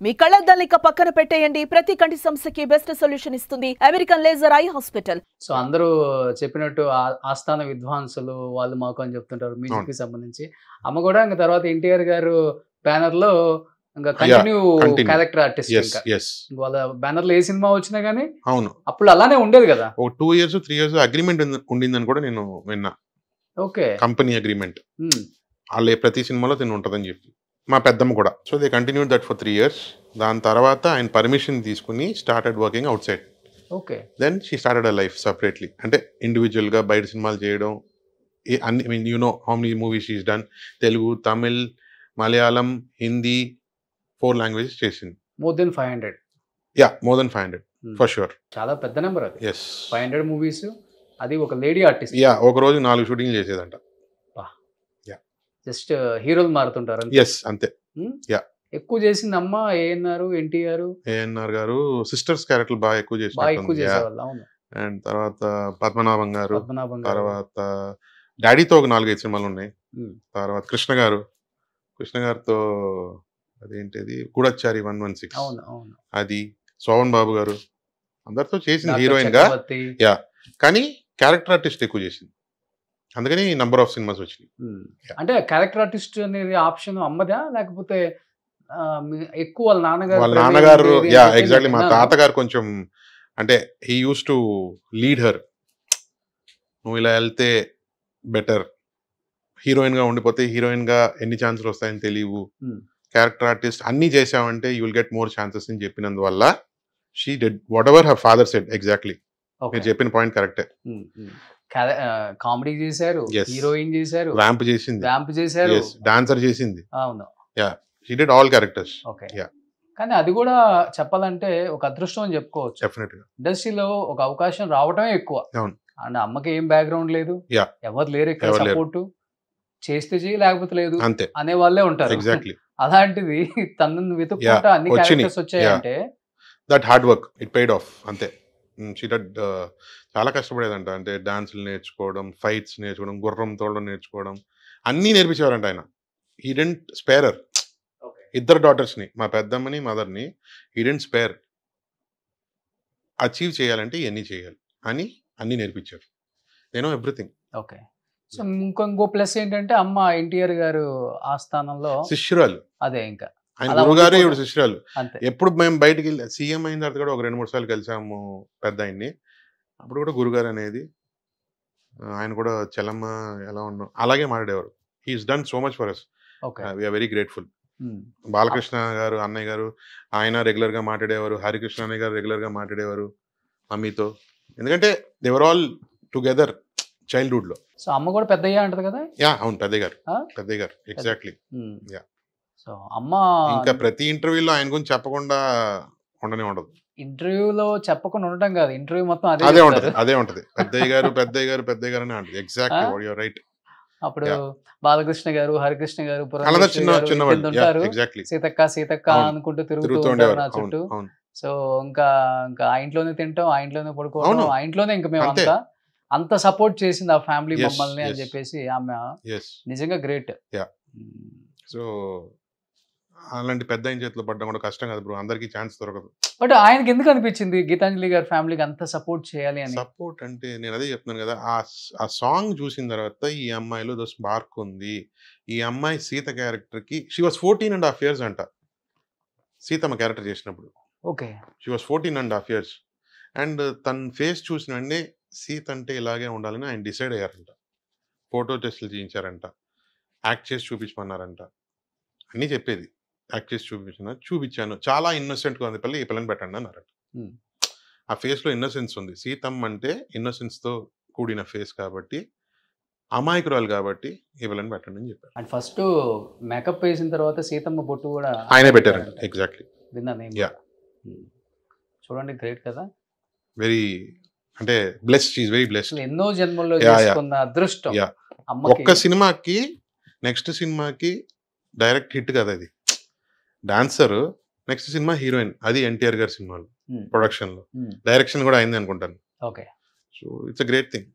మీ కళ్ళద్దాలు ఇక పక్కన పెట్టేయండి. ప్రతి కంటి సమస్యకి బెస్ట్ సొల్యూషన్ ఇస్తుంది American laser eye hospital. So అందరూ చెప్పినట్టు ఆస్థాన విద్వాంసులు వాళ్ళు మాకు అని చెప్తుంటారు మ్యూజిక్ కి సంబంధించి. అమ్మ కూడా ఇంకా తర్వాత ఎన్టీఆర్ గారు బ్యానర్ లో ఇంకా కంటిన్యూ క్యారెక్టర్ ఆర్టిస్ట్. వాళ్ళ బ్యానర్ లో ఏ సినిమా వచ్చినా గానీ అవును అప్పుడు అలానే ఉండేది కదా. ఒక 2 years 3 years అగ్రిమెంట్ ఉండిందని కూడా నేను విన్నా. ఓకే, కంపెనీ అగ్రిమెంట్ వాళ్ళే ప్రతి సినిమాలో తిని ఉంటుందని చెప్పి. మా పెద్దమ్మ కూడా. So they continue that for 3 years. దాని తర్వాత ఆయన పర్మిషన్ తీసుకుని started working outside. Okay, then she started a life separately. అంటే ఇండివిజువల్ గా బయట సినిమాలు చేయడం. అన్ని I mean you know how many movies she's done. Telugu, Tamil, Malayalam, Hindi 4 languages చేసింది. More than 500. Yeah, more than 500 for sure. చాలా పెద్ద నెంబర్ అది. Yes, 500 movies. అది ఒక లేడీ ఆర్టిస్ట్. యా, ఒక రోజు 4 షూటింగ్లు చేసేదంట. జస్ట్ హీరోలు మారుతుంటారు. ఎస్, అంతే. యా, ఎక్కువ చేసింది అమ్మ ఏఎన్ఆర్, ఏఎన్ఆర్ గారు సిస్టర్స్ క్యారెక్టర్లు బాగా ఎక్కువ చేసేవాళ్ళు. అవును. అండ్ తర్వాత పద్మనాభం గారు, తర్వాత డాడీతో ఒక 4-5 సినిమాలు ఉన్నాయి. తర్వాత కృష్ణ గారితో అదేంటిది గూఢచారి 116. అవును. అది శోభన్ బాబు గారు అందరితో చేసింది హీరోయిన్ గా. యా, కానీ క్యారెక్టర్ ఆర్టిస్ట్ ఎక్కువ చేసింది. అందుకని నంబర్ ఆఫ్ సినిమాస్ వచ్చినాయి. అంటే క్యారెక్టర్ ఆర్టిస్ట్ అనేది ఆప్షన్ అమ్మదా లేకపోతే ఎక్కువ వాళ్ళ నాన్నగారు? Yeah, exactly. మా తాతగారు కొంచెం అంటే he use to lead her. నువ్వు ఇలా వెళ్తే బెటర్, హీరోయిన్ గా ఉండిపోతే హీరోయిన్ గా ఎన్ని ఛాన్సులు వస్తాయని తెలియవు, క్యారెక్టర్ ఆర్టిస్ట్ అన్ని చేసావంటే you will get more chances అని చెప్పినందువల్ల she did whatever her father said. Exactly, మీరు చెప్పిన పాయింట్ కరెక్టే. కామెడీ చేశారు, హీరోయిన్ చేశారు, ర్యాంప్ చేశారు, డాన్సర్ చేసింది. అవును. Yeah, she did all characters. Okay. కానీ అది కూడా చెప్పాలంటే ఒక అదృష్టం అని చెప్పుకోవచ్చు. డెఫినెట్ గా ఇండస్ట్రీలో ఒక అవకాశం రావటమే ఎక్కువ. అవును. అండ్ అమ్మకి ఏం బ్యాక్గ్రౌండ్ లేదు, ఎవరు లేరు ఇక్కడ సపోర్ట్. చేస్తే చేయి లేకపోతే లేదు అంతే అనే వాళ్ళే ఉంటారు. ఎగ్జాక్ట్లీ. అలాంటిది తనను వెతుక్కుంటా అన్ని క్యారెక్టర్స్ వచ్చాయంటే that hard work it paid of. అంతే. షీ డడ్ చాలా కష్టపడేదంట. అంటే డాన్సులు నేర్చుకోవడం, ఫైట్స్ నేర్చుకోవడం, గుర్రం తోడడం నేర్చుకోవడం అన్నీ నేర్పించేవారంట ఆయన. He didn't spare her. ఇద్దరు డాటర్స్ ని, మా పెద్దమ్మని మదర్ని, హీ డెంట్ స్పేర్. అచీవ్ చేయాలంటే ఇవన్నీ చేయాలి అని అన్ని నేర్పించారు. నేను ఎవ్రీథింగ్. ఓకే. సో ఇంకో ప్లస్ ఏంటంటే అమ్మ ఎన్టీఆర్ గారు ఆస్థానంలో శిష్యురాలు. అదే ఇంకా ఆయన గురుగారు, ఇప్పుడు శిష్యురాలు. ఎప్పుడు మేము బయటికి వెళ్ళి సీఎం అయిన తర్వాత కూడా ఒక 2-3 సార్లు కలిసాము పెద్ద ఆయన్ని. అప్పుడు కూడా గురుగారు అనేది. ఆయన కూడా చెల్లమ్మ ఎలా ఉన్నాం అలాగే మాట్లాడేవారు. He's done so much for us. We are very grateful. Balakrishna గారు, అన్నయ్య గారు ఆయన రెగ్యులర్ గా మాట్లాడేవారు. హరికృష్ణ అన్నయ్య గారు రెగ్యులర్ గా మాట్లాడేవారు మమ్మీతో. ఎందుకంటే దేవర్ ఆల్ టుగెదర్ చైల్డ్హుడ్ లో. సో అమ్మ కూడా పెద్దయ్య అంటది కదా. యా, అవును, పెద్దయ్య గారు ఎగ్జాక్ట్లీ. యా. సో అమ్మ ఇంకా ప్రతి ఇంటర్వ్యూలో ఆయన గురించి చెప్పకుండా ఉండనే ఉండదు. ఇంటర్వ్యూలో చెప్పకుండా ఉండటం కాదు, ఇంటర్వ్యూ మొత్తం అదే ఉంటది. పెద్దయ్య గారు అని అంటది. Exactly, you are right. అప్పుడు బాలకృష్ణ గారు, హరికృష్ణ గారు సీతక్క అనుకుంటూ తిరుగుతూ ఉంటారు నా చుట్టూ. సో ఇంకా ఆ ఇంట్లోనే తింటాం, ఆ ఇంట్లోనే పడుకోవడం, ఆ ఇంట్లోనే ఇంకా మేము అంత సపోర్ట్ చేసింది ఆ ఫ్యామిలీ మమ్మల్ని అని చెప్పేసి ఆమె నిజంగా గ్రేట్. సో అలాంటి పెద్ద ఆయన చేతిలో పడ్డం కూడా కష్టం కదా బ్రో, అందరికి ఛాన్స్ దొరకదు. బట్ ఆయనకి ఎందుకు అనిపించింది గీతాంజలి గారి ఫ్యామిలీకి అంత సపోర్ట్ చేయాలి అని? సపోర్ట్ అంటే నేను అదే చెప్తున్నాను కదా, ఆ సాంగ్ చూసిన తర్వాత ఈ అమ్మాయిలో దో స్పార్క్ ఉంది. ఈ అమ్మాయి సీత క్యారెక్టర్ కి షీ వాస్ 14.5 years అంట సీతమ్మ క్యారెక్టర్ చేసినప్పుడు. Okay. She was 14.5 years. And తన ఫేస్ చూసిన వెంటనే సీత అంటే ఇలాగే ఉండాలని ఆయన డిసైడ్ అయ్యారంట. ఫోటో టెస్టులు చేయించారంట, యాక్ట్ చేసి చూపించమన్నారంట, అన్నీ చెప్పేది. యాక్ట్ చేసి చూపించాను, చాలా ఇన్నోసెంట్గా ఉంది పిల్ల, ఈ పిల్లని పెట్టండి అన్నారట. ఆ ఫేస్లో ఇన్నోసెన్స్ ఉంది. సీతమ్మ అంటే ఇన్నోసెన్స్తో కూడిన ఫేస్ కాబట్టి, అమాయకురాలు కాబట్టి ఈ పిల్లని పెట్టండి అని చెప్పారు. అండ్ ఫస్ట్ మేకప్ వేసిన తర్వాత సీతమ్మ బొట్టు కూడా ఆయనే పెట్టారంట. ఎగ్జాక్ట్లీ. విన్నాను. చూడండి, గ్రేట్ కదా. వెరీ అంటే blessed, she is very blessed. ఎన్నో జన్మల్లో చేసుకున్న అదృష్టం. ఒక్క సినిమాకి నెక్స్ట్ సినిమాకి డైరెక్ట్ హిట్ కదా అది. డాన్సర్, నెక్స్ట్ సినిమా హీరోయిన్, అది ఎన్టీఆర్ గారి సినిమాలో ప్రొడక్షన్ లో. డైరెక్షన్ కూడా అయింది అనుకుంటాను. Okay. So it's a great thing.